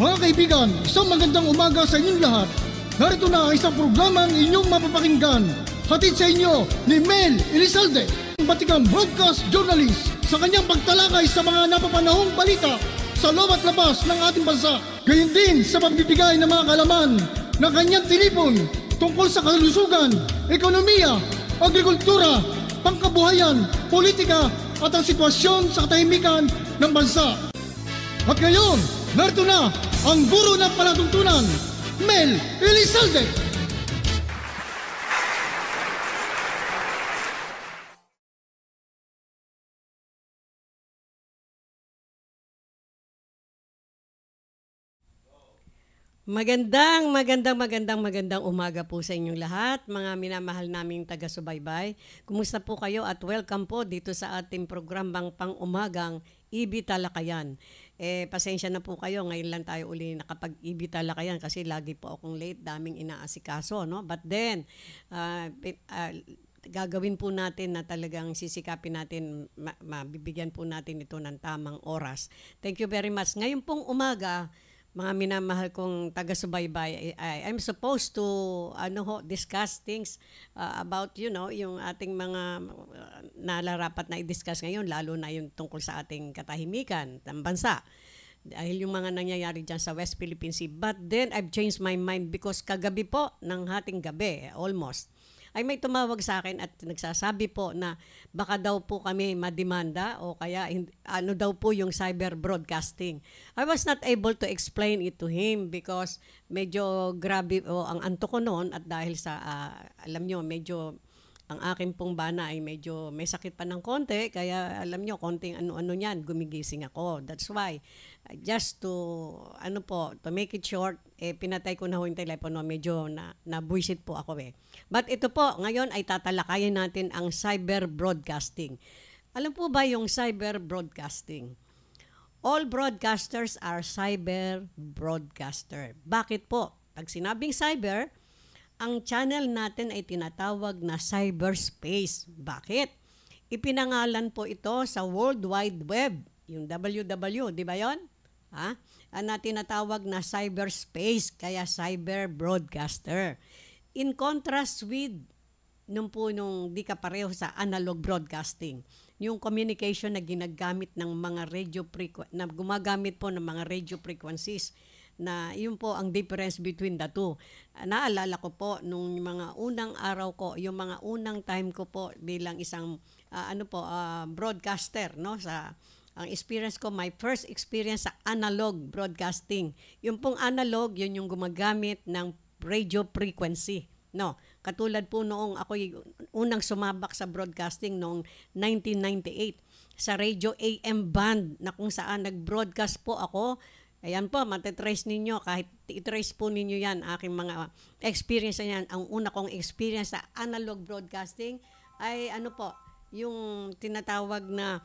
Mga kaibigan, isang magandang umaga sa inyong lahat. Narito na ang isang programang inyong mapapakinggan. Hatid sa inyo ni Mel Elizalde, batikang broadcast journalist, sa kanyang pagtalakay sa mga napapanahong balita sa loob at labas ng ating bansa. Gayon din sa pagbibigay ng mga kalaman ng kanyang tinipon tungkol sa kalusugan, ekonomiya, agrikultura, pangkabuhayan, politika at ang sitwasyon sa katahimikan ng bansa. At ngayon, narito na ang guro ng palatuntunan, Mel Elizalde. Magandang umaga po sa inyong lahat, mga minamahal naming taga-subaybay. Kumusta po kayo at welcome po dito sa ating programang pang-umagang IB Talakayan. Pasensya na po kayo, ngayon lang tayo uli nakapag-IB Talakayan kasi lagi po akong late, daming inaasikaso, no? But then, gagawin po natin na talagang sisikapin natin, mabibigyan po natin ito ng tamang oras. Thank you very much. Ngayon pong umaga, mga minamahal kong taga-subaybay, I'm supposed to discuss things about, yung ating mga nalarapat na i-discuss ngayon, lalo na yung tungkol sa ating katahimikan ng bansa. Dahil yung mga nangyayari dyan sa West Philippine Sea. But then, I've changed my mind because kagabi po, ng hating gabi, almost, ay may tumawag sa akin at nagsasabi po na baka daw po kami mademanda o kaya ano daw po yung cyber broadcasting. I was not able to explain it to him because medyo grabe ang anto ko noon at dahil sa alam nyo medyo ang akin pong bana ay medyo may sakit pa ng konti kaya alam nyo konting ano niyan gumigising ako. That's why just to to make it short, pinatay ko na ho yung telepono, medyo nabuisit po ako But ito po, ngayon ay tatalakayin natin ang cyber broadcasting. Alam po ba yung cyber broadcasting? All broadcasters are cyber broadcaster. Bakit po? Pag sinabing cyber, ang channel natin ay tinatawag na cyberspace. Bakit? Ipinangalan po ito sa World Wide Web, yung WW, di ba yun? Na tinatawag na cyberspace, kaya cyber broadcaster. In contrast with nung di ka pareho sa analog broadcasting, yung communication na ginagamit ng mga na gumagamit po ng mga radio frequencies, na yun po ang difference between the two. Naalala ko po nung mga unang araw ko, yung mga unang time ko po bilang isang broadcaster, no, sa ang experience ko, my first experience sa analog broadcasting. Yung pong analog, yun yung gumagamit ng radio frequency. No, katulad po noong ako unang sumabak sa broadcasting noong 1998 sa radio AM band na kung saan nag-broadcast po ako. Ayan po, matitrace ninyo, kahit i-trace po ninyo yan, aking mga experience na yan. Ang una kong experience sa analog broadcasting ay yung tinatawag na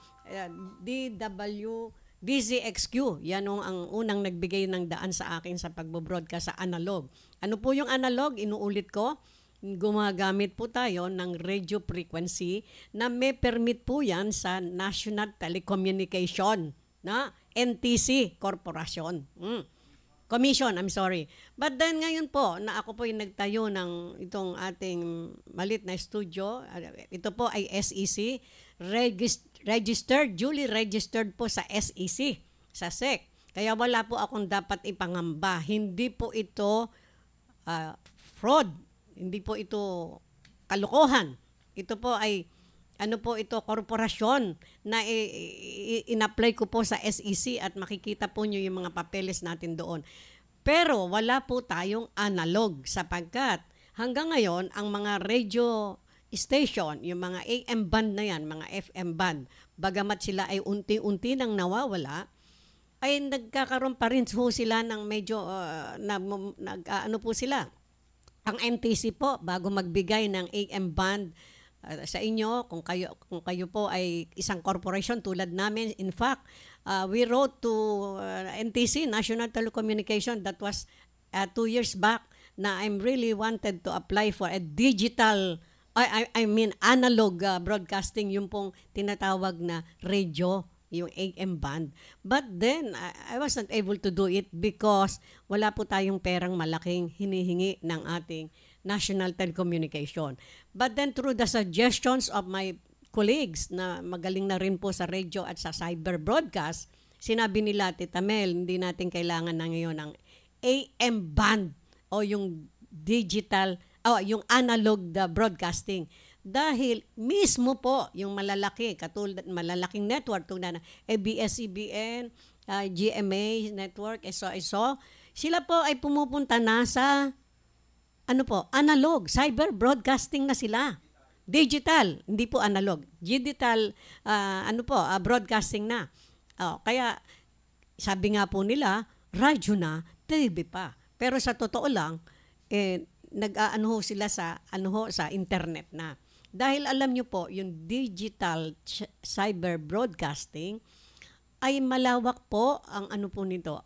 DZXQ. Yan ang unang nagbigay ng daan sa akin sa pagbo-broadcast sa analog. Ano po yung analog? Inuulit ko, gumagamit po tayo ng radio frequency na may permit po yan sa National Telecommunication na NTC Corporation. Commission, I'm sorry. But then ngayon po, na ako po yung nagtayo ng itong ating malit na studio, ito po ay SEC, duly registered po sa SEC, sa SEC. Kaya wala po akong dapat ipangamba. Hindi po ito fraud, hindi po ito kalokohan. Ito po ay korporasyon na in-apply ko po sa SEC at makikita po nyo yung mga papeles natin doon. Pero wala po tayong analog sapagkat hanggang ngayon ang mga radio station, yung mga AM band na yan, mga FM band, bagamat sila ay unti-unti nang nawawala, ay nagkakaroon pa rin ho sila ng medyo, po sila. Ang NTC po, bago magbigay ng AM band, sa inyo, kung kayo po ay isang corporation tulad namin, in fact, we wrote to NTC, National Telecommunication, that was 2 years back, na I'm really wanted to apply for a digital I mean analog broadcasting, yung pong tinatawag na radio yung AM band. But then, I was not able to do it because wala po tayong perang malaking hinihingi ng ating National Telecommunication. But then, through the suggestions of my colleagues na magaling na rin po sa radio at sa cyber broadcast, sinabi nila, Tita Mel, hindi natin kailangan na ngayon ng AM band o yung digital, yung analog broadcasting. Dahil mismo po yung malalaki, katulad malalaking network, tulad na ABS-CBN, GMA Network, SO, sila po ay pumupunta na sa analog, cyber broadcasting na sila. Digital, hindi po analog. Digital, broadcasting na. Kaya, sabi nga po nila, radyo na, TV pa. Pero sa totoo lang, sila sa internet na. Dahil alam nyo po, yung digital cyber broadcasting ay malawak po ang nito,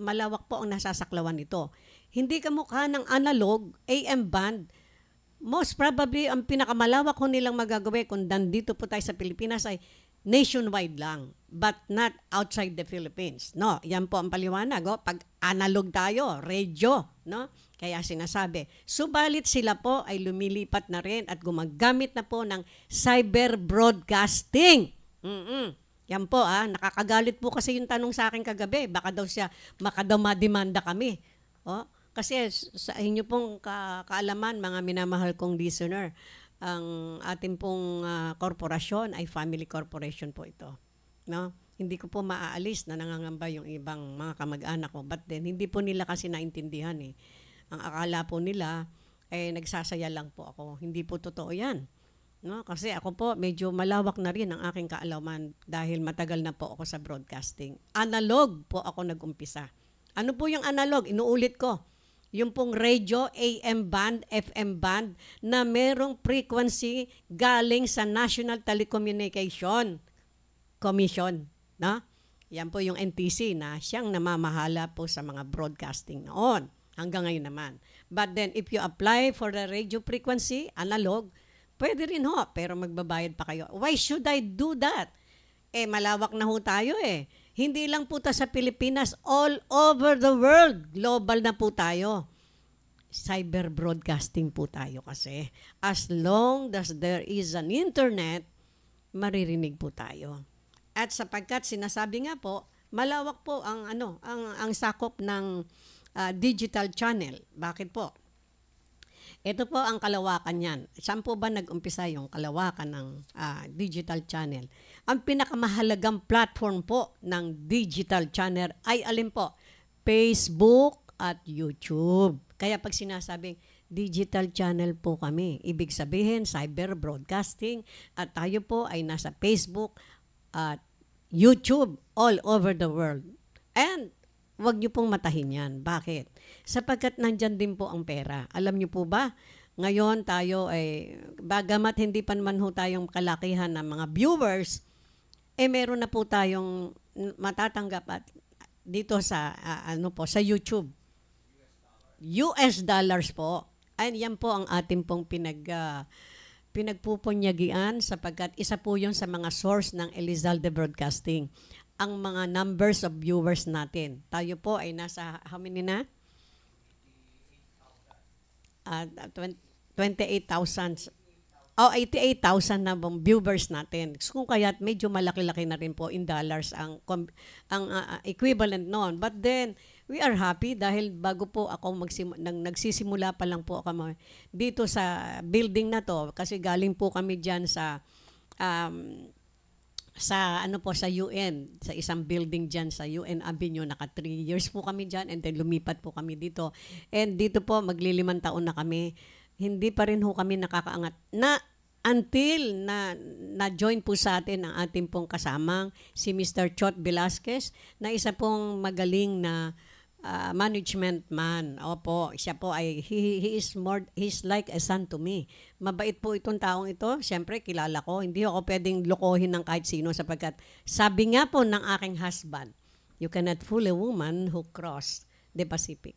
malawak po ang nasasaklawan nito. Hindi kamukha ng analog, AM band. Most probably, ang pinakamalawak ko nilang magagawin kung nandito po tayo sa Pilipinas ay nationwide lang, but not outside the Philippines. No, yan po ang paliwanag. Pag analog tayo, radio, no? Kaya sinasabi, subalit sila po ay lumilipat na rin at gumagamit na po ng cyber broadcasting. Yan po, nakakagalit po kasi yung tanong sa akin kagabi. Baka daw mademanda kami. Kasi sa inyo pong kaalaman, mga minamahal kong listener, ang ating pong korporasyon ay family corporation po ito. No? Hindi ko po maaalis na nangangamba yung ibang mga kamag-anak ko. But then, hindi po nila kasi naintindihan eh. Ang akala po nila, nagsasaya lang po ako. Hindi po totoo yan. No? Kasi ako po, medyo malawak na rin ang aking kaalaman dahil matagal na po ako sa broadcasting. Analog po ako nag-umpisa. Ano po yung analog? Inuulit ko. Yung pong radio, AM band, FM band, na merong frequency galing sa National Telecommunication Commission. No? Yan po yung NTC na siyang namamahala po sa mga broadcasting noon. Hanggang ngayon naman. But then, if you apply for the radio frequency, analog, pwede rin ho, pero magbabayad pa kayo. Why should I do that? Malawak na ho tayo eh. Hindi lang po ta sa Pilipinas, all over the world, global na po tayo. Cyber broadcasting po tayo kasi. As long as there is an internet, maririnig po tayo. At sapagkat sinasabi nga po, malawak po ang sakop ng digital channel. Bakit po? Ito po ang kalawakan yan. Saan po ba nag-umpisa yung kalawakan ng digital channel? Ang pinakamahalagang platform po ng digital channel ay alin po? Facebook at YouTube. Kaya pag sinasabing digital channel po kami, ibig sabihin cyber broadcasting at tayo po ay nasa Facebook at YouTube all over the world. And huwag niyo pong matahin yan. Bakit? Sapagkat nandyan din po ang pera. Alam niyo po ba, ngayon tayo ay, bagamat hindi pa naman ho tayong kalakihan ng mga viewers, meron na po tayong matatanggap at dito sa, sa YouTube. US dollars po. Ay, yan po ang ating pong pinagpupunyagian sapagkat isa po yun sa mga source ng Elizalde Broadcasting. Ang mga numbers of viewers natin. Tayo po ay nasa, how many na? 28,000. 88,000 na bang viewers natin. So, kung kaya't medyo malaki-laki na rin po in dollars ang equivalent noon. But then, we are happy dahil bago po ako nagsisimula pa lang po ako dito sa building na to. Kasi galing po kami dyan sa UN, sa isang building dyan sa UN Avenue, naka 3 years po kami dyan and then lumipat po kami dito. And dito po, maglilimang taon na kami. Hindi pa rin ho kami nakakaangat until na-join po sa atin ang ating pong kasamang si Mr. Chot Velasquez na isa pong magaling na management man. Opo, siya po ay he's like a son to me. Mabait po itong taong ito. Siyempre, kilala ko. Hindi ako pwedeng lokohin ng kahit sino sapagkat sabi nga po ng aking husband, you cannot fool a woman who crossed the Pacific.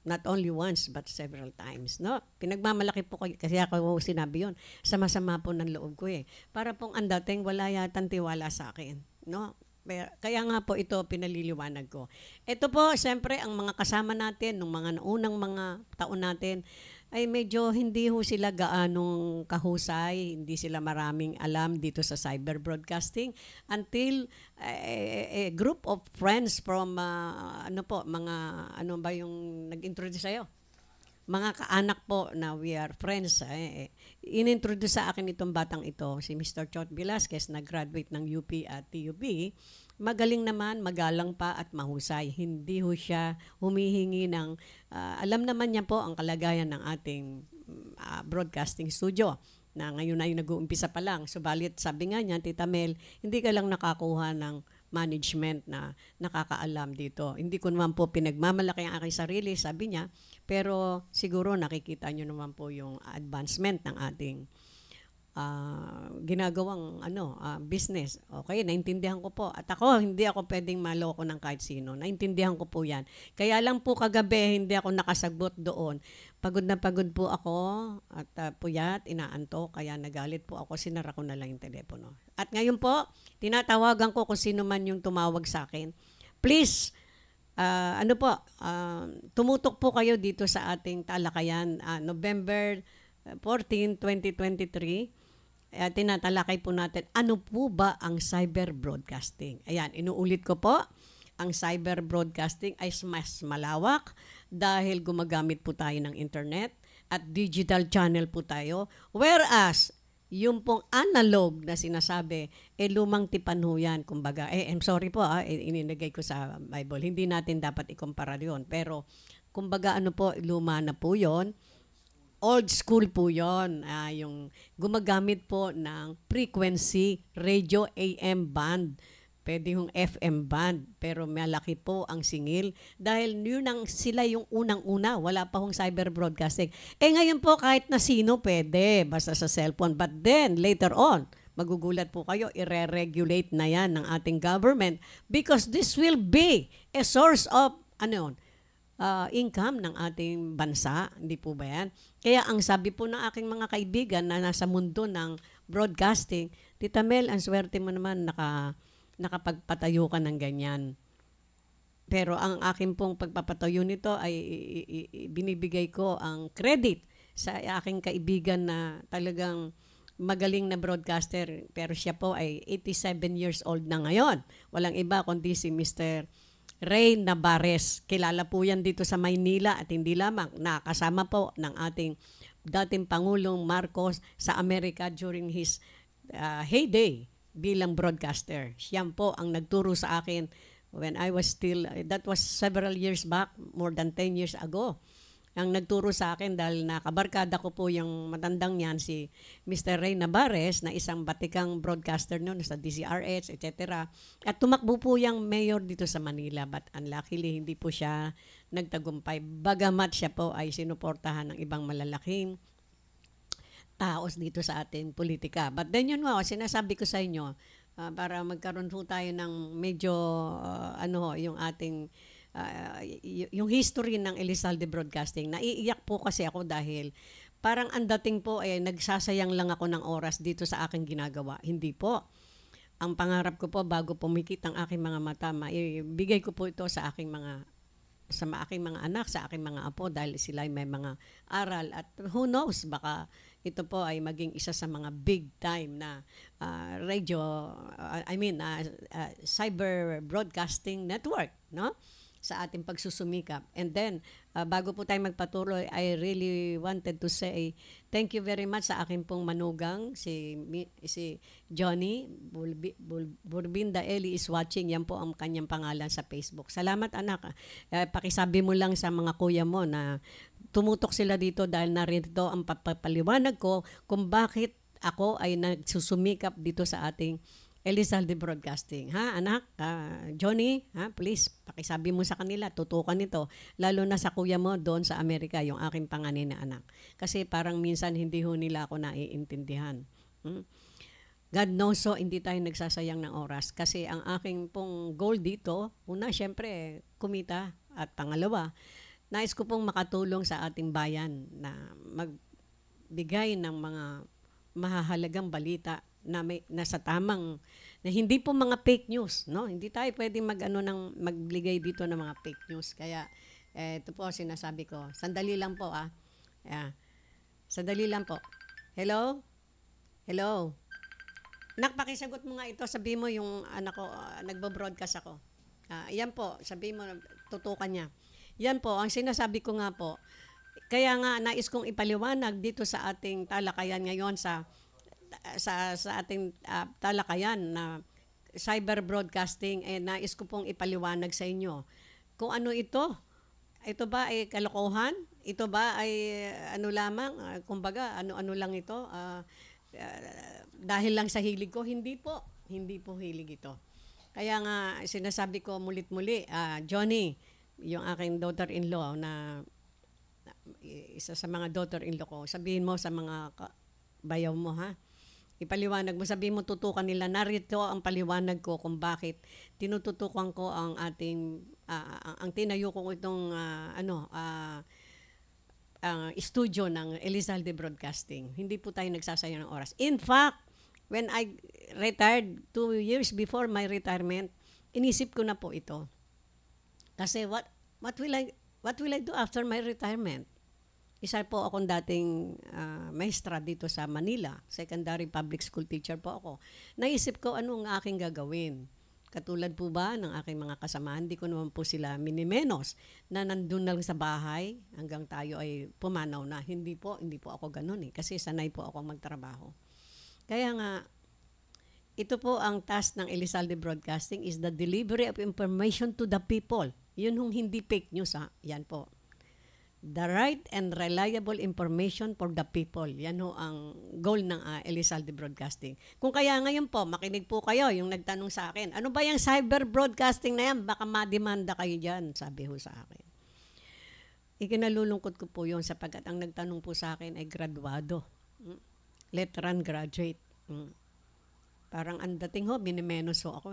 Not only once, but several times. No? Pinagmamalaki po kasi ako sinabi yun. Sama-sama po ng loob ko eh. Para pong ang dating wala yatang tiwala sa akin. no? Kaya nga po ito pinaliliwanag ko. Ito po, siyempre, ang mga kasama natin, nung mga unang mga taon natin, ay medyo hindi ho sila gaanong kahusay, hindi sila maraming alam dito sa cyber broadcasting until a group of friends from, ano ba yung nag-introduce sa'yo? Mga kaanak po na we are friends. Inintroduce sa akin itong batang ito, si Mr. Chot Velasquez, nag-graduate ng UP at TUP. Magaling naman, magalang pa at mahusay. Hindi ho siya humihingi ng, alam naman niya po ang kalagayan ng ating broadcasting studio na ngayon ay nag-uumpisa pa lang. Subalit sabi nga niya, Tita Mel, hindi ka lang nakakuha ng management na nakakaalam dito. Hindi ko naman po pinagmamalaki ang aking sarili, sabi niya, pero siguro nakikita nyo naman po yung advancement ng ating ginagawang business. Okay, naintindihan ko po. At ako, hindi ako pwedeng maloko ng kahit sino. Naintindihan ko po yan. Kaya lang po kagabi, hindi ako nakasagot doon. Pagod na pagod po ako at puyat, inaanto, kaya nagalit po ako, sinara ko na lang yung telepono. At ngayon po, tinatawagan ko kung sino man yung tumawag sa akin. Please, tumutok po kayo dito sa ating talakayan, November 14, 2023. Tinatalakay po natin, ano po ba ang cyber broadcasting? Ayan, inuulit ko po, ang cyber broadcasting ay mas malawak dahil gumagamit po tayo ng internet at digital channel po tayo. Whereas, yung pong analog na sinasabi, lumang tipan ho yan. Kumbaga, I'm sorry po, ininagay ko sa Bible. Hindi natin dapat ikumpara yun. Pero, kumbaga, luma na po yun. Old school po yun. Yung gumagamit po ng frequency, radio AM band. Pwede yung FM band, pero malaki po ang singil. Dahil sila yung unang-una, wala pa hong cyber broadcasting. Ngayon po, kahit na sino pwede, basta sa cellphone. But then, later on, magugulat po kayo, i-regulate na yan ng ating government because this will be a source of, income ng ating bansa. Hindi po ba yan? Kaya ang sabi po ng aking mga kaibigan na nasa mundo ng broadcasting, Tita Mel, ang swerte mo naman nakapagpatayo ka ng ganyan. Pero ang aking pong pagpapatayo nito ay binibigay ko ang credit sa aking kaibigan na talagang magaling na broadcaster. Pero siya po ay 87 years old na ngayon. Walang iba kundi si Mr. Ray Navarez. Kilala po yan dito sa Maynila at hindi lamang nakasama po ng ating dating Pangulong Marcos sa Amerika during his heyday bilang broadcaster. Siya po ang nagturo sa akin when I was still, that was several years back, more than 10 years ago. Ang nagturo sa akin dahil nakabarkada ko po yung matandang yan, si Mr. Ray Navarez, na isang batikang broadcaster noon sa DZRH, etc. At tumakbo po yung mayor dito sa Manila, but unluckily hindi po siya nagtagumpay. Bagamat siya po ay sinuportahan ng ibang malalaking taos dito sa ating politika. But then yun sinasabi ko sa inyo, para magkaroon po tayo ng medyo, yung ating yung history ng Elizalde Broadcasting. Naiiyak po kasi ako dahil parang ang dating po nagsasayang lang ako ng oras dito sa aking ginagawa. Hindi po. Ang pangarap ko po bago pumikit ang aking mga mata, ibigay ko po ito sa aking mga anak, sa aking mga apo dahil sila ay may mga aral at who knows, baka ito po ay maging isa sa mga big time na cyber broadcasting network, no? Sa ating pagsusumikap. And then, bago po tayo magpatuloy, I really wanted to say thank you very much sa aking pong manugang, si Johnny Burbinda Eli is watching. Yan po ang kanyang pangalan sa Facebook. Salamat anak. Pakisabi mo lang sa mga kuya mo na tumutok sila dito dahil narito ang papaliwanag ko kung bakit ako ay nagsusumikap dito sa ating Elizalde Broadcasting. Ha, anak? Johnny, please, pakisabi mo sa kanila, tutukan nito. Lalo na sa kuya mo doon sa Amerika, yung aking panganay na anak. Kasi parang minsan hindi ho nila ako naiintindihan. God knows, so hindi tayo nagsasayang ng oras. Kasi ang aking pong goal dito, una, syempre, kumita. At pangalawa, nais ko pong makatulong sa ating bayan na magbigay ng mga mahahalagang balita na sa tamang Na hindi po mga fake news, no? Hindi tayo pwedeng magligay dito ng mga fake news. Kaya ito po sinasabi ko. Sandali lang po Yeah. Sandali lang po. Hello? Hello? Nak, pakisagot mo nga ito. Sabi mo yung anak ko, nagbo-broadcast ako. Yan po, sabi mo, tutukan niya. Yan po, ang sinasabi ko nga po, kaya nga nais kong ipaliwanag dito sa ating talakayan ngayon sa ating talakayan na cyber broadcasting, nais ko pong ipaliwanag sa inyo kung ano ito. Ito ba ay kalokohan? Ito ba ay ano lamang? Kumbaga, ano lang ito? Dahil lang sa hilig ko? Hindi po. Hindi po hilig ito. Kaya nga, sinasabi ko mulit-muli, Johnny, yung aking daughter-in-law na isa sa mga daughter-in-law ko, sabihin mo sa mga bayaw mo, ha? Ipaliwanag mo, sabihin mo, tutukan nila. Narito ang paliwanag ko kung bakit tinututukan ko ang ating, ang tinayo ko itong, studio ng Elizalde Broadcasting. Hindi po tayo nagsasayang ng oras. In fact, when I retired 2 years before my retirement, inisip ko na po ito. Kasi what will I do after my retirement? Isa po akong dating maestra dito sa Manila. Secondary public school teacher po ako. Naisip ko anong aking gagawin. Katulad po ba ng aking mga kasamahan, hindi ko naman po sila minimenos na nandun lang sa bahay hanggang tayo ay pumanaw na. Hindi po ako ganun kasi sanay po ako magtrabaho. Kaya nga, ito po ang task ng Elizalde Broadcasting is the delivery of information to the people. Yun hong hindi fake news Yan po. The right and reliable information for the people. Yan ho ang goal ng Elizalde Broadcasting. Kung kaya ngayon po, makinig po kayo yung nagtanong sa akin, ano ba yung cyber broadcasting na yan? Baka mademanda kayo dyan, sabi ho sa akin. Ikinalulungkot ko po yun sapagkat ang nagtanong po sa akin ay graduado. Letteran graduate. Parang ang dating ho, minimenos ho ako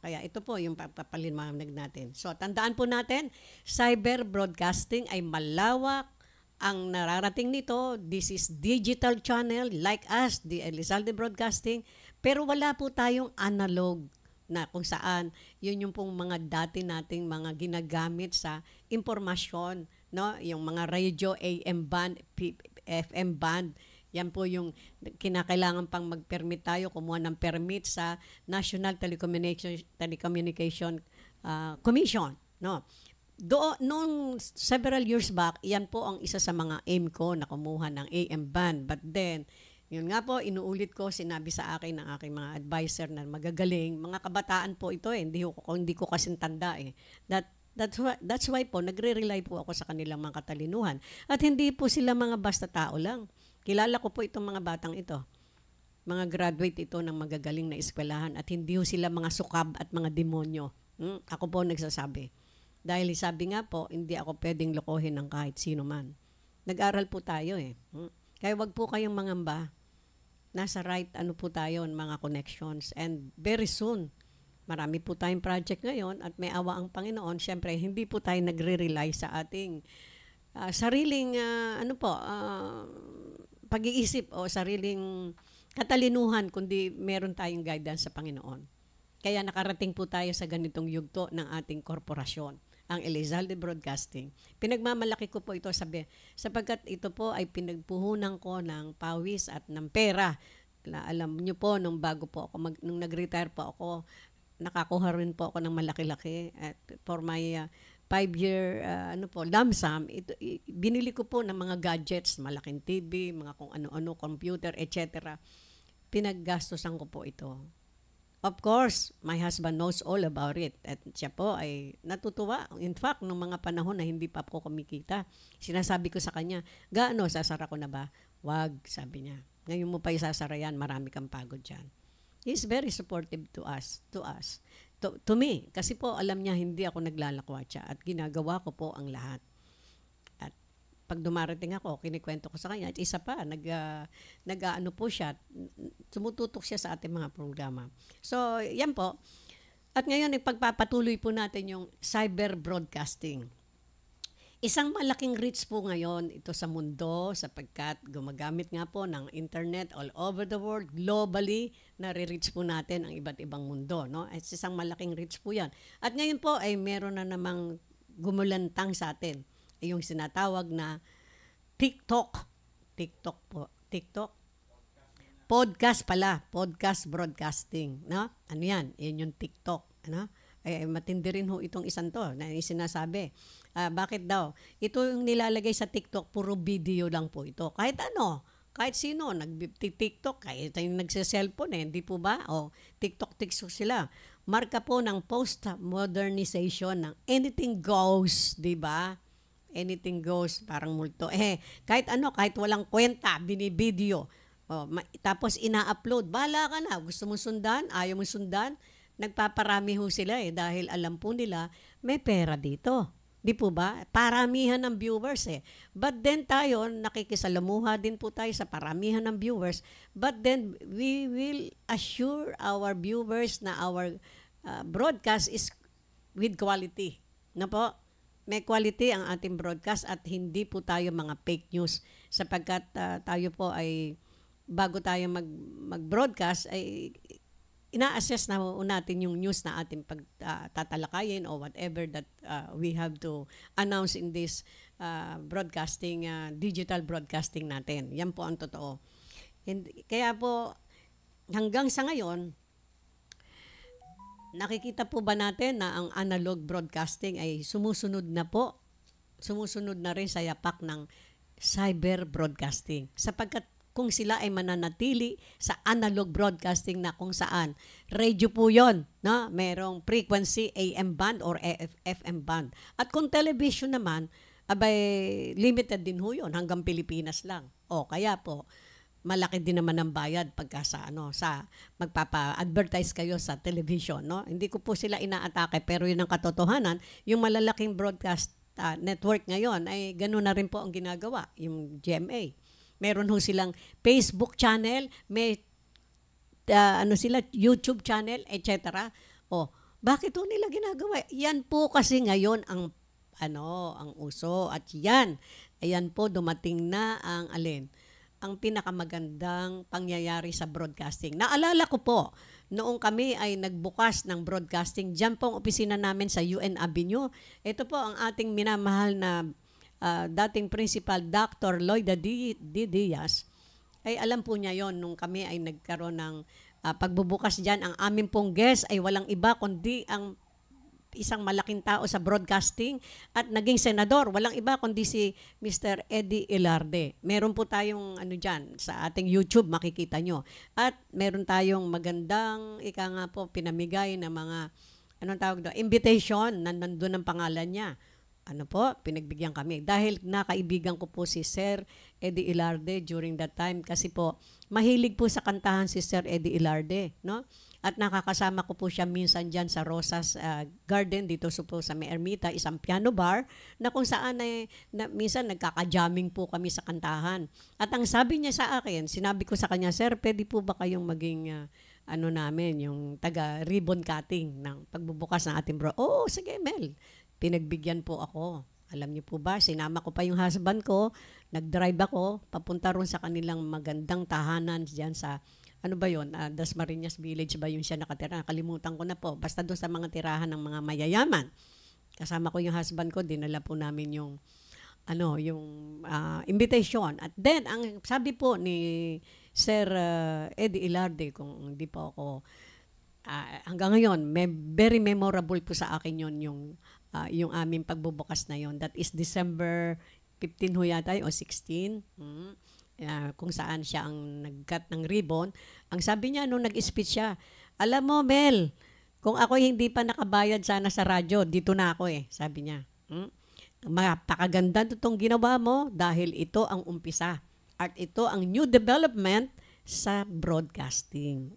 Kaya ito po yung papaliwanag natin. So, tandaan po natin, cyber broadcasting ay malawak ang nararating nito. This is digital channel like us, the Elizalde Broadcasting. Pero wala po tayong analog na kung saan yun yung pong mga dati nating mga ginagamit sa impormasyon, no? Yung mga radio, AM band, FM band. Yan po yung kinakailangan pang mag-permit tayo, kumuha ng permit sa National Telecommunication Commission. No? Noong several years back, yan po ang isa sa mga aim ko na kumuha ng AM band. But then, yun nga po, inuulit ko, sinabi sa akin ng aking mga advisor na magagaling, mga kabataan po ito hindi ko kasing tanda That's why po, nagre-rely po ako sa kanilang mga katalinuhan. At hindi po sila mga basta tao lang. Kilala ko po itong mga batang ito. Mga graduate ito ng magagaling na eskwelahan at hindi ho sila mga sukab at mga demonyo. Ako po nagsasabi. Dahil sabi nga po, hindi ako pwedeng lokohin ng kahit sino man. Nag-aral po tayo Kaya wag po kayong mangamba. Nasa right po tayo mga connections. And very soon, marami po tayong project ngayon at may awa ang Panginoon. Siyempre, hindi po tayo nagre-rely sa ating sariling pag-iisip o sariling katalinuhan, kundi meron tayong guidance sa Panginoon. Kaya nakarating po tayo sa ganitong yugto ng ating korporasyon, ang Elizalde Broadcasting. Pinagmamalaki ko po ito sapagkat ito po ay pinagpuhunan ko ng pawis at ng pera. Alam niyo po, nung nag-retire po ako, nakakuha rin po ako ng malaki-laki at for my 5-year lump sum, binili ko po ng mga gadgets, malaking TV, mga kung ano-ano, computer, etc. Pinaggastosan ko po ito. Of course, my husband knows all about it. At siya po ay natutuwa. In fact, nung mga panahon na hindi pa po kumikita, sinasabi ko sa kanya, gaano, sasara ko na ba? Wag, sabi niya. Ngayon mo pa isasara yan, marami kang pagod dyan. He's very supportive to us. To me, kasi po alam niya hindi ako naglalakwatsa at ginagawa ko po ang lahat. At pag dumarating ako, kinikwento ko sa kanya at isa pa, nag-ano po siya, tumututok siya sa ating mga programa. So, yan po. At ngayon, ipagpapatuloy po natin yung cyber broadcasting. Isang malaking reach po ngayon ito sa mundo sapagkat gumagamit nga po ng internet all over the world, globally, nare-reach po natin ang iba't ibang mundo. No? At isang malaking reach po yan. At ngayon po ay meron na namang gumulantang sa atin. Yung sinatawag na TikTok. TikTok po. TikTok. Podcast pala. Podcast broadcasting. No? Ano yan? Yan yung TikTok. Ano? Matindi rin ho itong isang to na sinasabi. Bakit daw? Ito yung nilalagay sa TikTok, puro video lang po ito. Kahit ano, kahit sino, nag-TikTok, kahit yung nagse-cellphone hindi po ba? TikTok sila. Marka po ng post-modernization ng anything goes, di ba? Anything goes, parang multo. Kahit ano, kahit walang kwenta, binibideo. Tapos ina-upload. Bahala ka na. Gusto mong sundan, ayaw mong sundan. Nagpaparami ho sila dahil alam po nila may pera dito. Di po ba? Paramihan ng viewers But then tayo, nakikisalamuha din po tayo sa paramihan ng viewers. But then we will assure our viewers na our broadcast is with quality. Na po? May quality ang ating broadcast at hindi po tayo mga fake news sapagkat tayo po ay bago tayo mag-broadcast ay ina-assess na natin yung news na ating pagtatalakayin or whatever that we have to announce in this broadcasting, digital broadcasting natin. Yan po ang totoo. Kaya po, hanggang sa ngayon, nakikita po ba natin na ang analog broadcasting ay sumusunod na po? Sumusunod na rin sa yapak ng cyber broadcasting. Sapagkat kung sila ay mananatili sa analog broadcasting na kung saan radio po yon, no? Merong frequency AM band or FM band. At kung television naman, abay limited din ho yun, hanggang Pilipinas lang. Kaya po malaki din naman ang bayad pagka sa magpapa-advertise kayo sa television, no? Hindi ko po sila inaatake pero yun ang katotohanan, yung malalaking broadcast network ngayon ay ganoon na rin po ang ginagawa, yung GMA. Meron ho silang Facebook channel, may sila YouTube channel, etc. Bakit ho nila ginagawa? Yan po kasi ngayon ang uso at ayan po dumating na ang pinakamagandang pangyayari sa broadcasting. Naalala ko po, noong kami ay nagbukas ng broadcasting, dyan po ang opisina namin sa UN Avenue. Ito po ang ating minamahal na dating principal, Dr. Lloyda D. Diaz, ay alam po niya yon nung kami ay nagkaroon ng pagbubukas dyan. Ang aming pong guest ay walang iba kundi ang isang malaking tao sa broadcasting at naging senador. Walang iba kundi si Mr. Eddie Ilarde. Meron po tayong dyan sa ating YouTube, makikita nyo. At meron tayong magandang, pinamigay na mga, invitation, na nandun ang pangalan niya. Pinagbigyan kami. Dahil nakaibigan ko po si Sir Eddie Ilarde during that time kasi po, mahilig po sa kantahan si Sir Eddie Ilarde, no? At nakakasama ko po siya minsan dyan sa Rosas Garden, dito po sa May Ermita, isang piano bar, na kung saan minsan nagkaka-jamming po kami sa kantahan. At ang sabi niya sa akin, sinabi ko sa kanya, Sir, pwede po ba kayong maging yung taga-ribbon cutting ng pagbubukas ng ating bro? Oo, sige, Mel. Pinagbigyan po ako. Alam niyo po ba, sinama ko pa yung husband ko, nag-drive ako, papunta ron sa kanilang magandang tahanan diyan sa, Dasmariñas Village ba yung siya nakatira? Nakalimutan ko na po. Basta doon sa mga tirahan ng mga mayayaman. Kasama ko yung husband ko, dinala po namin yung invitation. At then, ang sabi po ni Sir Eddie Ilarde, kung hindi po ako, hanggang ngayon, very memorable po sa akin yon yung aming pagbubukas na yon. That is December 15 ho yata o 16. Kung saan siya ang nag-cut ng ribbon. Ang sabi niya nung nag-speech siya, alam mo, Mel, kung ako hindi pa nakabayad sana sa radyo, dito na ako sabi niya. Mapakaganda itong ginawa mo dahil ito ang umpisa. At ito ang new development sa broadcasting.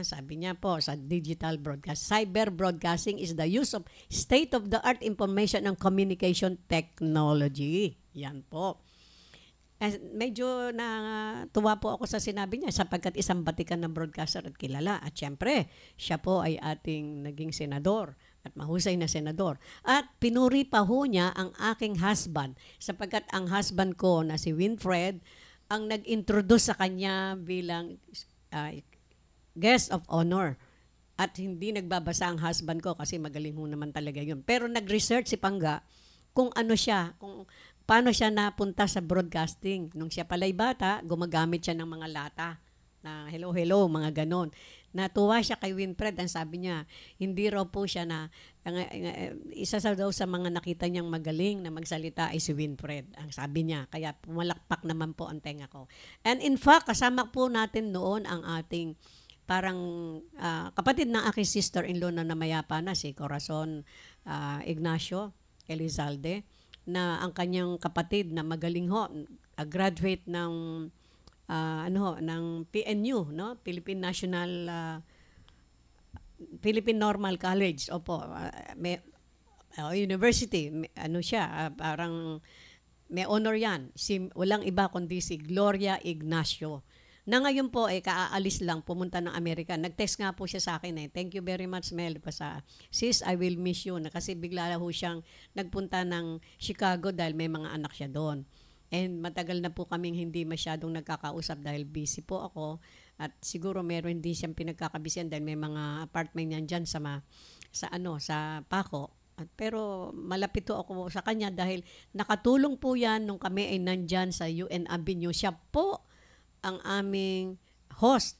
Sabi niya po, sa digital broadcast. Cyber broadcasting is the use of state-of-the-art information and communication technology. Yan po. Medyo natuwa po ako sa sinabi niya sapagkat isang batikan ng broadcaster at kilala. At syempre, siya po ay ating naging senador. at mahusay na senador. At pinuri pa ho niya ang aking husband sapagkat ang husband ko na si Winfred ang nag-introduce sa kanya bilang guest of honor. At hindi nagbabasa ang husband ko kasi magaling ho naman talaga yun. Pero nag-research si Pangga kung ano siya, kung paano siya napunta sa broadcasting. Nung siya pala'y bata, gumagamit siya ng mga lata na hello, hello, mga ganon. Natuwa siya kay Winfred. Ang sabi niya, hindi raw po siya na, isa sa daw sa mga nakita niyang magaling na magsalita ay si Winfred. Ang sabi niya, kaya pumalakpak naman po ang tenga ko. And in fact, kasama po natin noon ang ating parang kapatid ng aking sister-in-law na namayapa na, si Corazon Ignacio Elizalde, na ang kanyang kapatid na magaling ho, graduate ng ng PNU, no? Philippine Normal College. Opo, university, siya, parang may honor 'yan. Walang iba kundi si Gloria Ignacio. Na ngayon po kaaalis lang, pumunta ng Amerika. Nag-text nga po siya sa akin Thank you very much, Mel. Sis, I will miss you. Kasi bigla ho siyang nagpunta ng Chicago dahil may mga anak siya doon. And matagal na po kaming hindi masyadong nagkakausap dahil busy po ako. At siguro meron din siyang pinagkakabisihan dahil may mga apartment niyan dyan sa Paco. Pero malapit to ako sa kanya dahil nakatulong po yan nung kami ay nandyan sa UN Avenue. Siya po ang aming host.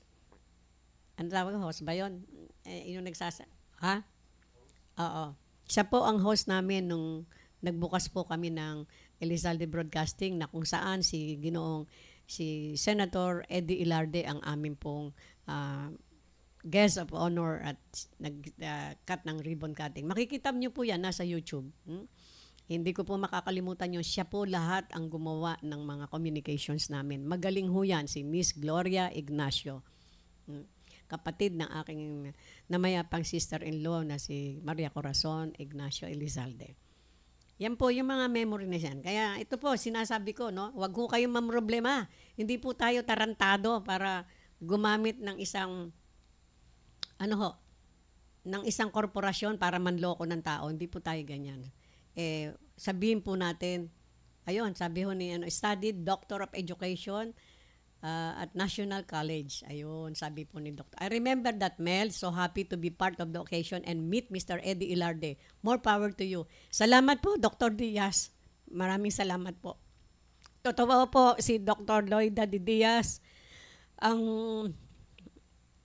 Ano tawag host ba yun? Yung ha? Oo. Siya po ang host namin nung nagbukas po kami ng Elizalde Broadcasting na kung saan si Senator Eddie Ilarde ang aming pong guest of honor at nag-cut ng ribbon cutting. Makikita niyo po yan nasa YouTube. Hindi ko po makakalimutan yun. Siya po lahat ang gumawa ng mga communications namin. Magaling ho yan, si Miss Gloria Ignacio. Kapatid ng aking namayapang sister-in-law na si Maria Corazon Ignacio Elizalde. Yan po yung mga memory na yan. Kaya ito po, sinasabi ko, no? Huwag ho kayong mamroblema. Hindi po tayo tarantado para gumamit ng isang isang korporasyon para manloko ng tao. Hindi po tayo ganyan. Sabihin po natin, ayun, sabi ho ni studied Doctor of Education at National College. Ayun, sabi po ni Doctor. I remember that, Mel. So happy to be part of the occasion and meet Mr. Eddie Ilarde. More power to you. Salamat po, Dr. Diaz. Maraming salamat po. Totoo po, si Dr. Loida de Diaz, ang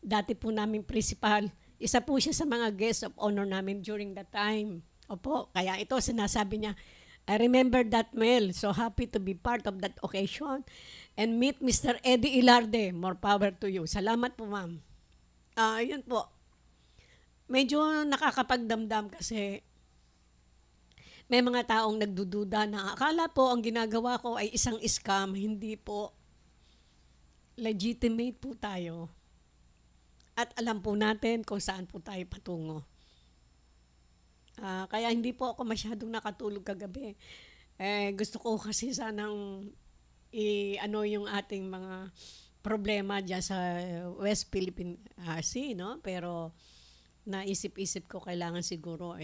dati po namin principal. Isa po siya sa mga guests of honor namin during that time. Opo, kaya ito sinasabi niya, I remember that, Mel. So happy to be part of that occasion and meet Mr. Eddie Ilarde. More power to you. Salamat po, ma'am. Yun po. Medyo nakakapagdamdam kasi may mga taong nagdududa na akala po ang ginagawa ko ay isang scam. Hindi po. Legitimate po tayo. At alam po natin kung saan po tayo patungo. Kaya hindi po ako masyadong nakatulog kagabi. Gusto ko kasi sanang yung ating mga problema dyan sa West Philippine Sea, no? Pero naisip-isip ko kailangan siguro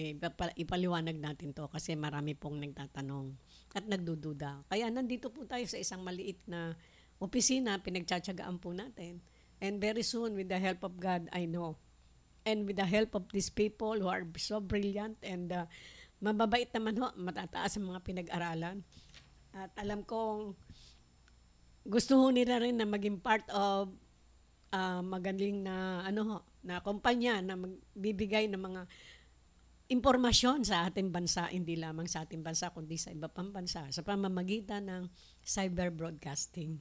ipaliwanag natin to kasi marami pong nagtatanong at nagdududa. Kaya nandito po tayo sa isang maliit na opisina, pinagtsatsagaan po natin. And very soon, with the help of God, I know, and with the help of these people who are so brilliant and mababait naman ho, matataas ang mga pinag-aralan. At alam kong gusto ho nila rin na maging part of magaling na na kumpanya na magbibigay ng mga impormasyon sa ating bansa, hindi lamang sa ating bansa kundi sa iba pang bansa sa pamamagitan ng cyber broadcasting.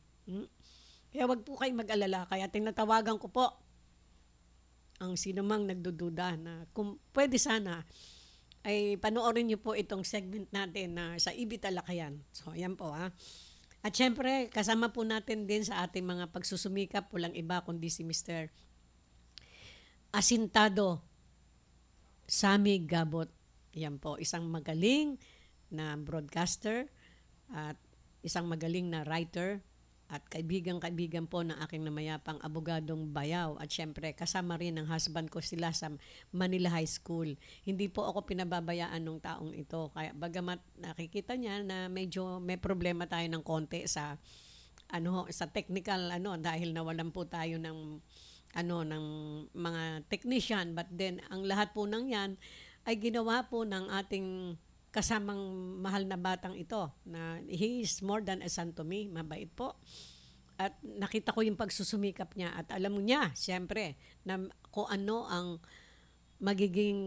Kaya wag po kayong mag-alala. Kaya tinatawagan ko po ang sino mang nagdududa na kung pwede sana ay panoorin niyo po itong segment natin na sa IB Talakayan. So, ayan po At syempre, kasama po natin din sa ating mga pagsusumikap, walang iba kundi si Mr. Asintado Sammy Gabot. Yan po, isang magaling na broadcaster at isang magaling na writer at kaibigan-kaibigan po ng aking namayapang abogadong bayaw at syempre kasama rin ng husband ko sila sa Manila High School. Hindi po ako pinababayaan ng taong ito. Kaya bagamat nakikita niya na medyo may problema tayo ng konti sa sa technical dahil nawalan po tayo ng ng mga technician, but then ang lahat po ng 'yan ay ginawa po ng ating kasamang mahal na batang ito na he is more than a son to me, mabait po. At nakita ko yung pagsusumikap niya at alam mo niya, siyempre, na kung ano ang magiging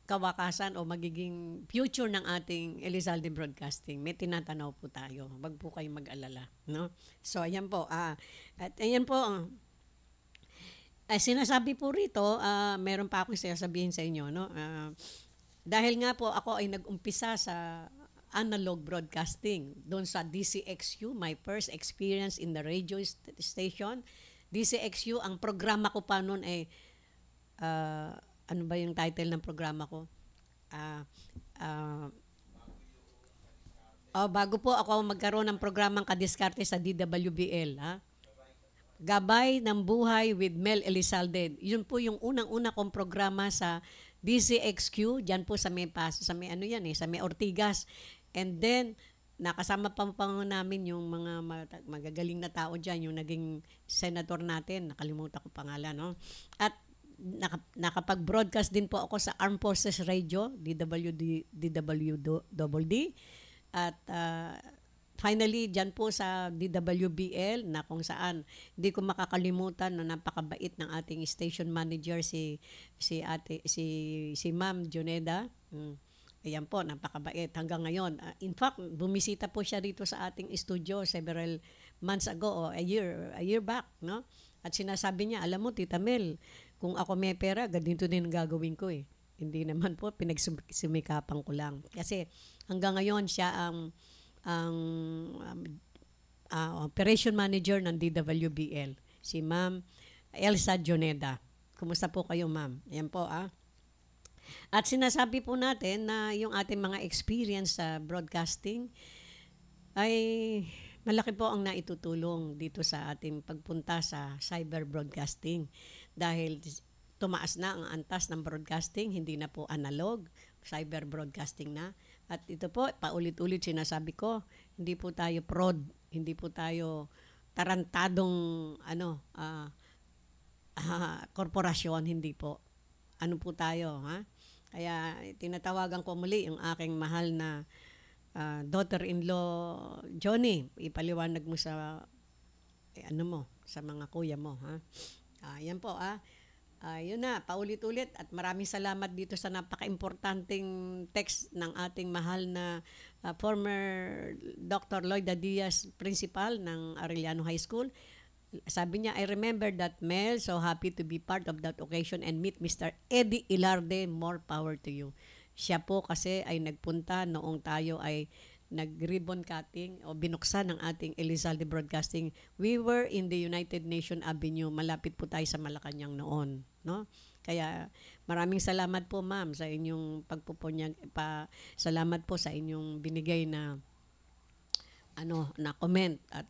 kawakasan o magiging future ng ating Elizalde Broadcasting. May tinatanaw po tayo. Wag po kayong mag-alala. No? So, ayan po. At ayan po, sinasabi po rito, meron pa akong sasabihin sa inyo, no? Dahil nga po ako ay nag-umpisa sa analog broadcasting doon sa DCXU, my first experience in the radio station. DCXU, ang programa ko pa noon ay, ano ba yung title ng programa ko? Bago po ako magkaroon ng programang kadiskarte sa DWBL, Gabay ng Buhay with Mel Elizalde. Yun po yung unang-una kong programa sa DCXQ, diyan po sa may sa may sa may Ortigas. And then nakasama pa namin yung mga magagaling na tao diyan, yung naging senator natin, nakalimutan ko pangalan, no? At nakapag-broadcast din po ako sa Armed Forces Radio, DWD. At finally, dyan po sa DWBL na kung saan hindi ko makakalimutan na napakabait ng ating station manager si Ma'am Joneda. Ayan po, napakabait hanggang ngayon. In fact, bumisita po siya rito sa ating studio several months ago o a year back, no? At sinasabi niya, alam mo Tita Mel, kung ako may pera, ganito din ang gagawin ko eh. Hindi naman po, pinagsumikapan ko lang. Kasi hanggang ngayon siya ang operation manager ng DWBL, si Ma'am Elsa Joneda. Kumusta po kayo, Ma'am? Ayan po, At sinasabi po natin na yung ating mga experience sa broadcasting ay malaki po ang naitutulong dito sa ating pagpunta sa cyber broadcasting. Dahil tumaas na ang antas ng broadcasting, hindi na po analog, cyber broadcasting na. At ito po, paulit-ulit sinasabi ko, hindi po tayo prod, hindi po tayo tarantadong korporasyon, hindi po. Ano po tayo, Kaya tinatawagan ko muli yung aking mahal na daughter-in-law, Johnny. Ipaliwanag mo sa sa mga kuya mo, yan po, yun na, paulit-ulit at maraming salamat dito sa napaka-importanting text ng ating mahal na former Dr. Lloyda Diaz, principal ng Arellano High School. Sabi niya, I remember that Mel, so happy to be part of that occasion and meet Mr. Eddie Ilarde, more power to you. Siya po kasi ay nagpunta noong tayo ay nag-ribbon cutting o binuksan ng ating Elizalde Broadcasting. We were in the United Nations Avenue. Malapit po tayo sa Malacanang noon, no? Kaya maraming salamat po, ma'am, sa inyong pagpupunyag. Salamat po sa inyong binigay na na comment at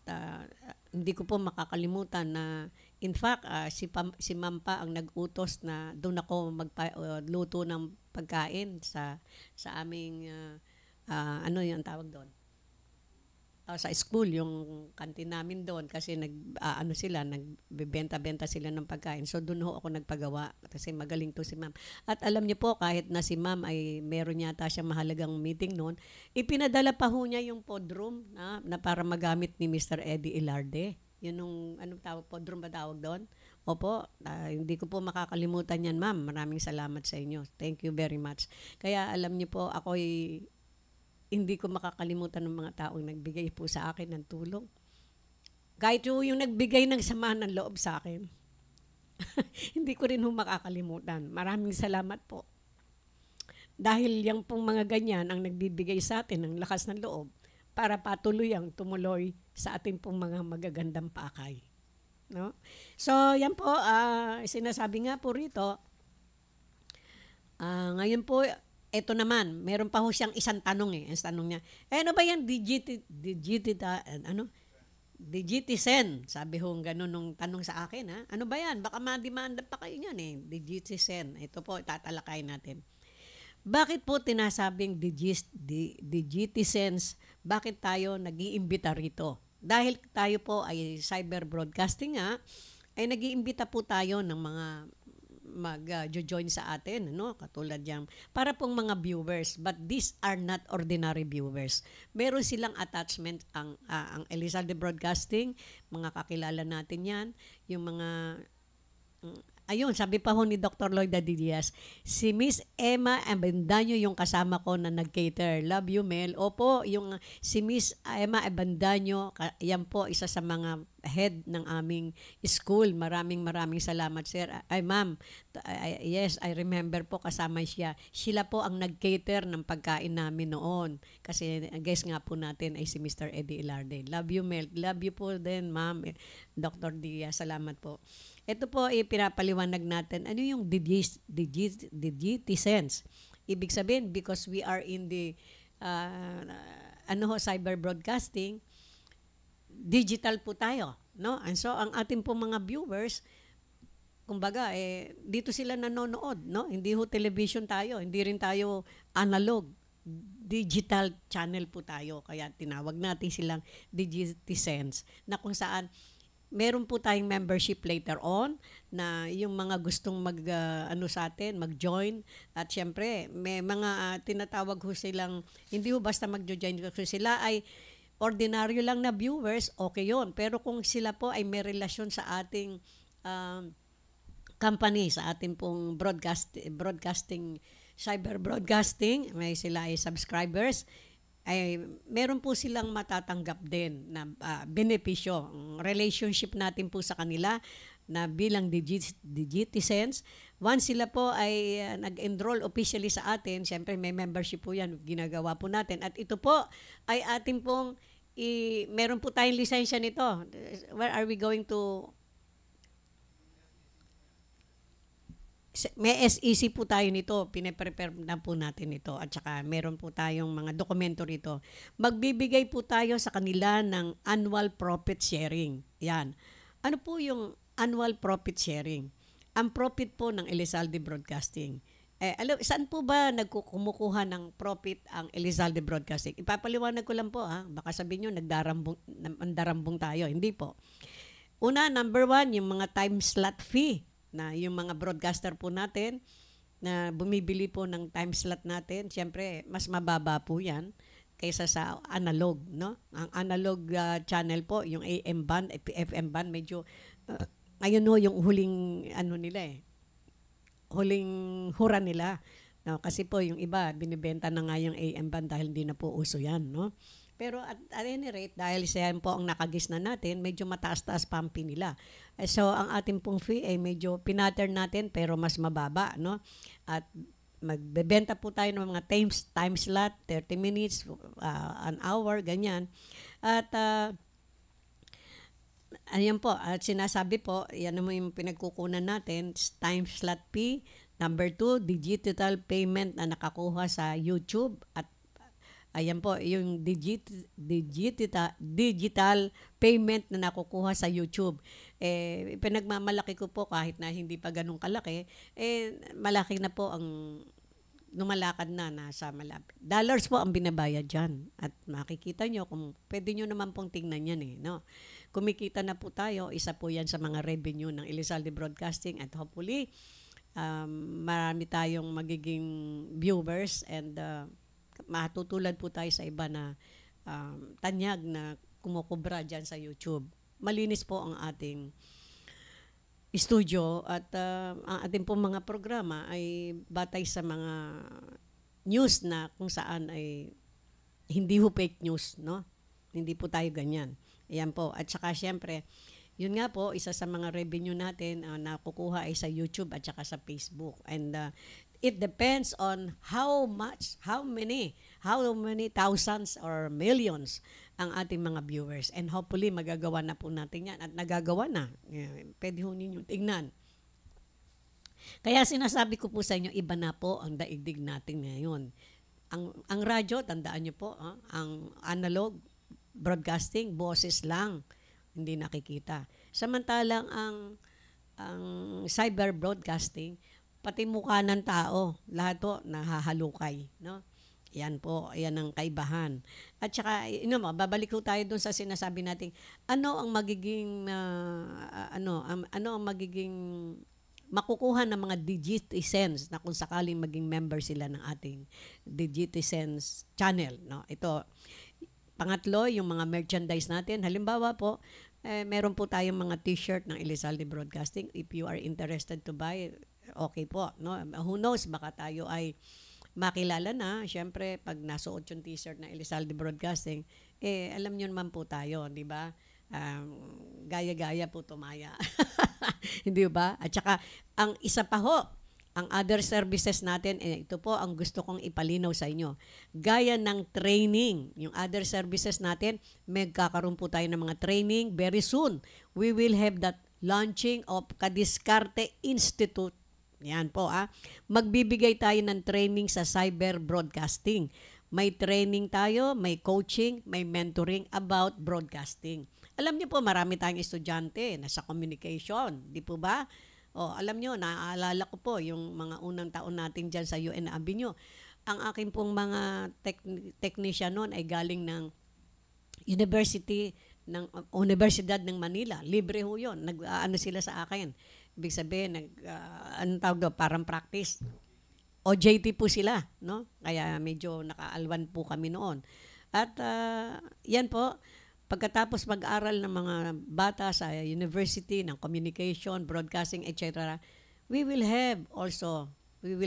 hindi ko po makakalimutan na in fact si ma'am pa ang nag-utos na doon ako magluto ng pagkain sa aming yung tawag doon? Sa school, yung kantin namin doon kasi nagbebenta-benta sila ng pagkain. So doon ho ako nagpagawa kasi magaling to si ma'am. At alam niyo po, kahit na si ma'am ay meron yata siyang mahalagang meeting noon, ipinadala pa ho niya yung podroom na para magamit ni Mr. Eddie Ilarde. Yun anong tawag, podroom ba tawag doon? Opo, hindi ko po makakalimutan yan, ma'am. Maraming salamat sa inyo. Thank you very much. Kaya alam niyo po, ako'y hindi ko makakalimutan ng mga taong nagbigay po sa akin ng tulong. Kahit yung nagbigay ng samahan ng loob sa akin, hindi ko rin makakalimutan. Maraming salamat po. Dahil yung pong mga ganyan ang nagbibigay sa atin ng lakas ng loob para patuloy ang tumuloy sa ating pong mga magagandang pakay. No? So, yan po, sinasabi nga po rito, ngayon po, ito naman, meron pa ho siyang isang tanong Ang tanong niya, ano ba yan Digitisen, sabi ho ganun nung tanong sa akin, ha? Ano ba yan? Baka ma-demanda pa kayo niyan eh. Digitisen. Ito po, tatalakay natin. Bakit po tinasabing digitisens? Bakit tayo nag-iimbita rito? Dahil tayo po ay cyber broadcasting nga, ay nag-iimbita po tayo ng mga mag-join sa atin, no? Katulad yang para pong mga viewers, but these are not ordinary viewers. Meron silang attachment ang Elizalde Broadcasting, mga kakilala natin 'yan, yung mga ayun, sabi pa ho ni Dr. Lloyd Diaz, si Miss Emma Abendaño yung kasama ko na nag-cater. Love you, Mel. Opo, yung si Miss Emma Abendaño, yan po, isa sa mga head ng aming school. Maraming salamat, sir. Ay, ma'am, yes, I remember po kasama siya. Sila po ang nag-cater ng pagkain namin noon. Kasi guest nga po natin ay si Mr. Eddie Ilarde. Love you, Mel. Love you po din, ma'am. Dr. Diaz, salamat po. Ito po pinapaliwanag natin ano yung digitisens. Ibig sabihin because we are in the cyber broadcasting, digital po tayo, no? And so ang ating po mga viewers, kumbaga dito sila nanonood, no? Hindi ho television tayo, hindi rin tayo analog. Digital channel po tayo, kaya tinawag natin silang digitisens na kung saan meron po tayong membership later on na yung mga gustong sa atin, mag-join. At syempre, may mga tinatawag ho silang, hindi ho basta mag-join, kasi sila ay ordinaryo lang na viewers, okay yon. Pero kung sila po ay may relasyon sa ating company, sa ating pong broadcasting, cyber broadcasting, may sila ay subscribers, ay meron po silang matatanggap din na benepisyo. Relationship natin po sa kanila na bilang digitisens. Once sila po ay nag-enroll officially sa atin, siyempre may membership po yan, ginagawa po natin. At ito po ay ating pong, meron po tayong lisensya nito. Where are we going to? May SEC po tayo nito, pine-prepare na po natin ito at saka meron po tayong mga dokumento rito. Magbibigay po tayo sa kanila ng annual profit sharing. Yan. Ano po yung annual profit sharing? Ang profit po ng Elizalde Broadcasting. Saan po ba nagkukumukuha ng profit ang Elizalde Broadcasting? Ipapaliwanag ko lang po, ha. Baka sabihin nyo, nagdarambong tayo. Hindi po. Una, number 1, yung mga time slot fee na yung mga broadcaster po natin na bumibili po ng time slot natin, siyempre mas mababa po yan kaysa sa analog, no? Ang analog channel po, yung AM band, FM band, medyo ngayon no, yung huling huling hura nila, no? Kasi po yung iba binibenta na nga yung AM band dahil hindi na po uso yan, no? Pero at any rate, dahil siya po ang nakagisna natin, medyo mataas-taas pampi nila. So, ang ating pong fee ay medyo pinattern natin pero mas mababa, no? At magbebenta po tayo ng mga time slot, 30 minutes, an hour, ganyan. At ayan po, at sinasabi po, yan naman yung pinagkukunan natin, time slot fee. Number 2, digital payment na nakakuha sa YouTube at ayan po, yung digital payment na nakukuha sa YouTube. Pinagmamalaki ko po kahit na hindi pa ganun kalaki, malaki na po ang lumalakad na nasa malapit. Dollars po ang binabayad dyan. At makikita nyo kung pwede nyo naman pong tingnan yan no? Kumikita na po tayo, isa po yan sa mga revenue ng Elizalde Broadcasting at hopefully marami tayong magiging viewers and matutulad po tayo sa iba na tanyag na kumukubra dyan sa YouTube. Malinis po ang ating studio at ang ating po mga programa ay batay sa mga news na kung saan ay hindi ho fake news, no? Hindi po tayo ganyan. Ayan po. At saka syempre, yun nga po, isa sa mga revenue natin na kukuha ay sa YouTube at saka sa Facebook. And it depends on how many thousands or millions ang ating mga viewers. And hopefully, magagawa na po natin yan. At nagagawa na. Pwede ho ninyo tingnan. Kaya sinasabi ko po sa inyo, iba na po ang daigdig natin ngayon. Ang radyo, tandaan nyo po, ang analog broadcasting, boses lang. hindi nakikita. Samantalang ang cyber broadcasting, pati mukha ng tao, lahat po nahahalukay, no? Yan po, yan ang kaibahan. At saka, babalik ko tayo dun sa sinasabi nating, ano ang magiging makukuha ng mga Digitizens na kung sakaling maging member sila ng ating Digitizens channel, no? Ito, pangatlo, yung mga merchandise natin. Halimbawa po, meron po tayong mga t-shirt ng Elizalde Broadcasting. If you are interested to buy, okay po, no? Who knows, baka tayo ay makilala na. Siyempre, pag nasuot yung t-shirt ng Elizalde Broadcasting, alam nyo naman po tayo, di ba? Gaya-gaya po tumaya. Hindi ba? At saka, ang isa pa ho, ang other services natin, ito po ang gusto kong ipalinaw sa inyo. Gaya ng training, yung other services natin, magkakaroon po tayo ng mga training very soon. We will have that launching of Kadiskarte Institute. Yan po Magbibigay tayo ng training sa cyber broadcasting. May training tayo, may coaching, may mentoring about broadcasting. Alam niyo po, marami tayong estudyante na sa communication, di po ba? Alam niyo, naaalala ko po yung mga unang taon natin dyan sa UN Avenue. Ang aking pong mga technician noon ay galing ng Universidad ng Manila. Libre ho yun. Sila sa akin. Ibig sabihin, parang practice. OJT po sila, no? Kaya medyo nakaalwan po kami noon. At yan po, pagkatapos mag-aral ng mga bata sa university ng communication, broadcasting, etc., we will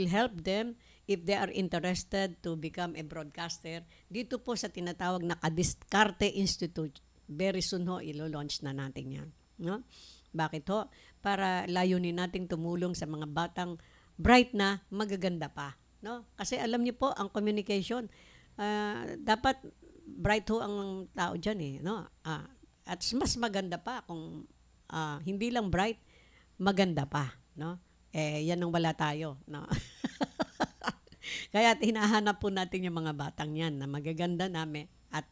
help them if they are interested to become a broadcaster. Dito po sa tinatawag na Kadiskarte Institute, very soon ho, ilo-launch na natin yan. No? Bakit ho? Para layunin nating tumulong sa mga batang bright na magaganda pa. No? Kasi alam niyo po, ang communication, dapat bright ho ang tao dyan no? At mas maganda pa kung hindi lang bright, maganda pa, no? Yan ang wala tayo, no? Kaya hinahanap po natin yung mga batang yan na magaganda namin at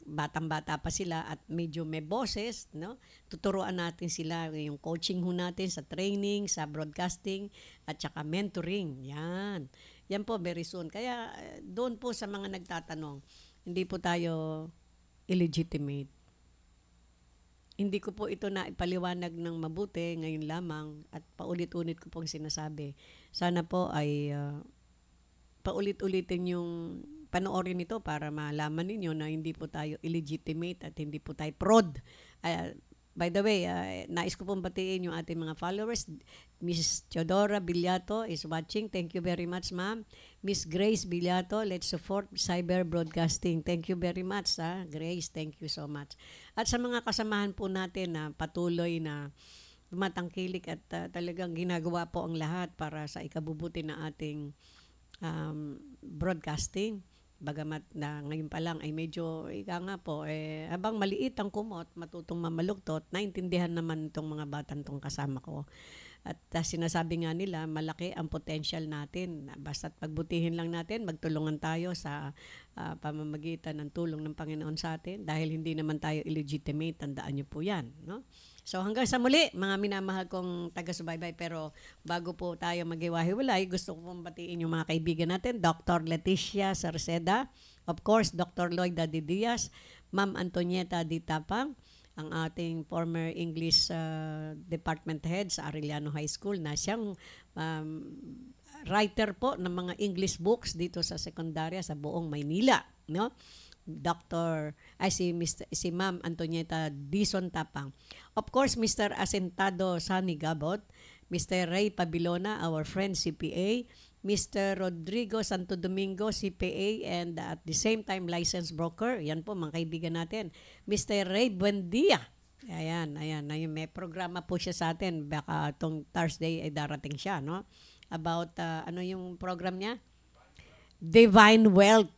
batang-bata pa sila at medyo may boses, no? Tuturuan natin sila yung coaching ho natin sa training, sa broadcasting at saka mentoring. Yan po very soon. Kaya doon po sa mga nagtatanong, hindi po tayo illegitimate. Hindi ko po ito na ipaliwanag ng mabuti ngayon lamang at paulit-ulit ko pong sinasabi. Sana po ay paulit-ulitin yung panoorin ito para malaman ninyo na hindi po tayo illegitimate at hindi po tayo fraud. By the way, nais ko pong batiin yung ating mga followers. Miss Teodora Villato is watching. Thank you very much, ma'am. Miss Grace Villato, let's support cyber broadcasting. Thank you very much, Grace. Thank you so much. At sa mga kasamahan po natin na patuloy na tumatangkilik at talagang ginagawa po ang lahat para sa ikabubuti na ating broadcasting. Bagamat na ngayon pa lang ay medyo, habang maliit ang kumot, matutong mamalugtot, naintindihan naman itong mga batang tong kasama ko. At sinasabi nga nila, malaki ang potential natin. Basta't pagbutihin lang natin, magtulungan tayo sa pamamagitan ng tulong ng Panginoon sa atin dahil hindi naman tayo illegitimate, tandaan niyo po yan, no? So hanggang sa muli, mga minamahal kong taga-subaybay, pero bago po tayo maghiwa-hiwalay, gusto ko pong batiin yung mga kaibigan natin, Dr. Leticia Sarceda, of course, Dr. Lloyd Daddy Diaz, Ma'am Antonieta Di Tapang, ang ating former English Department Head sa Arellano High School na siyang writer po ng mga English books dito sa sekundarya sa buong Maynila, no? Si Ma'am Antonieta Dizon Tapang. Of course, Mr. Asentado Sani Gabot, Mr. Ray Pabilona, our friend CPA, Mr. Rodrigo Santo Domingo, CPA, and at the same time, licensed broker. Yan po, mga kaibigan natin. Mr. Ray Buendia. Ayan. May programa po siya sa atin. Baka itong Thursday ay darating siya, no? About, ano yung program niya? Divine Wealth.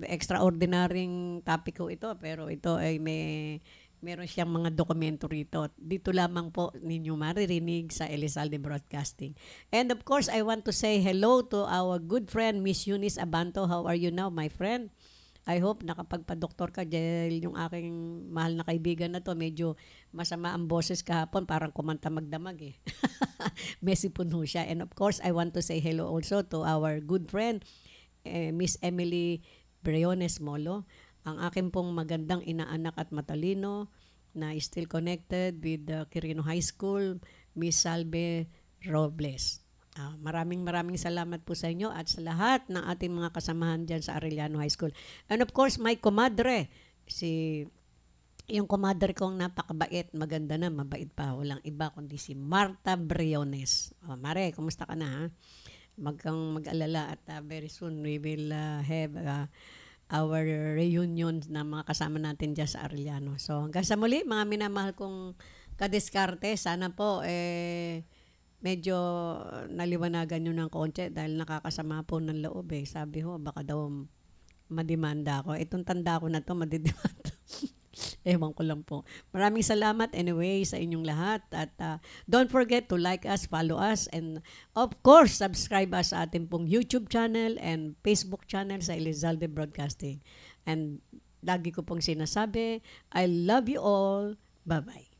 Extraordinaryong topic ko ito, pero ito ay meron siyang mga dokumento rito. Dito lamang po ninyo maririnig sa Elizalde Broadcasting. And of course, I want to say hello to our good friend, Miss Eunice Abanto. How are you now, my friend? I hope nakapagpa-doktor ka dahil yung aking mahal na kaibigan na to, medyo masama ang boses kahapon, parang kumanta magdamag eh. Messi puno siya. And of course, I want to say hello also to our good friend, Miss Emily Briones Molo, ang akin pong magandang inaanak at matalino na still connected with the Quirino High School, Miss Salve Robles. Maraming salamat po sa inyo at sa lahat ng ating mga kasamahan dyan sa Arellano High School. And of course, my comadre, yung comadre kong napakabait, maganda na, mabait pa, walang iba kundi si Marta Briones. Mare, kumusta ka na ha? Mag-alala at very soon we will have our reunion na mga kasama natin dyan sa Arellano. So hanggang sa muli, mga minamahal kong kadiskarte, sana po medyo naliwanagan nyo ng konti dahil nakakasama po ng loob eh. Sabi ho, baka daw madimanda ako. Itong tanda ko na to, madidimanda. Ewan ko lang po. Maraming salamat anyway sa inyong lahat. At don't forget to like us, follow us, and of course, subscribe us sa ating pong YouTube channel and Facebook channel sa Elizalde Broadcasting. And lagi ko pong sinasabi, I love you all. Bye-bye.